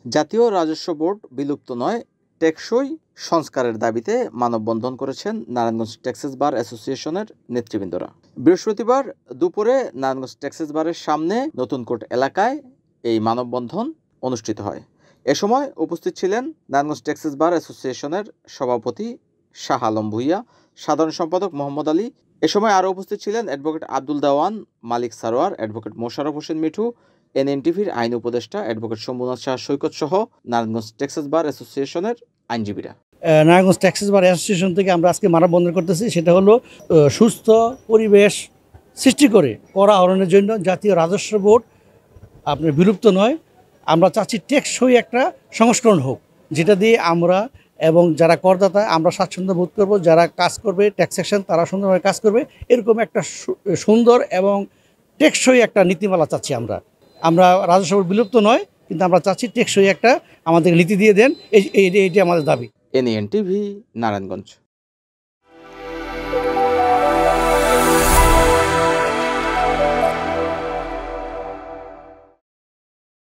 জাতীয় রাজস্ব বোর্ড বিলুপ্ত নয়, টেকসই সংস্কারের দাবিতে মানববন্ধন করেছেন নারায়ণগঞ্জ ট্যাক্সেস বার অ্যাসোসিয়েশনের নেতৃবৃন্দরা। বৃহস্পতিবার দুপুরে নারায়ণগঞ্জ ট্যাক্সেস বারের সামনে নতুন কোর্ট এলাকায় এই মানববন্ধন অনুষ্ঠিত হয়। এ সময় উপস্থিত ছিলেন নারায়ণগঞ্জ ট্যাক্সেস বার অ্যাসোসিয়েশনের সভাপতি শাহ আলম ভূঁইয়া, সাধারণ সম্পাদক মোহাম্মদ আলী। এ সময় আরও উপস্থিত ছিলেন অ্যাডভোকেট আব্দুল দেওয়ান, মালিক সারোয়ার, অ্যাডভোকেট মোশাররফ হোসেন মিঠু, এনএনটিভির আইন উপদেষ্টা অ্যাডভোকেট শম্ভুনাথ শাহ সৈকত সহ নারায়ণগঞ্জ ট্যাক্সেস বার অ্যাসোসিয়েশনের আইনজীবীরা। নারায়ণগঞ্জ ট্যাক্সেস বার অ্যাসোসিয়েশন থেকে আমরা আজকে মানববন্ধন করতেছি। সেটা হলো সুস্থ পরিবেশ সৃষ্টি করে কর আহরণের জন্য জাতীয় রাজস্ব বোর্ড আপনার বিলুপ্ত নয়, আমরা চাচ্ছি টেকসই একটা সংস্করণ হোক, যেটা দিয়ে আমরা এবং যারা করদাতা আমরা স্বাচ্ছন্দ্য বোধ করবো, যারা কাজ করবে ট্যাক্সেশন তারা সুন্দরভাবে কাজ করবে, এরকম একটা সুন্দর এবং টেকসই একটা নীতিমালা চাচ্ছি আমরা রাজস্ব বোর্ড বিলুপ্ত নয়, কিন্তু আমরা চাচ্ছি টেকসই একটা আমাদের নীতি দিয়ে দেন, এইটি আমাদের দাবি। এনএনটিভি, নারায়ণগঞ্জ।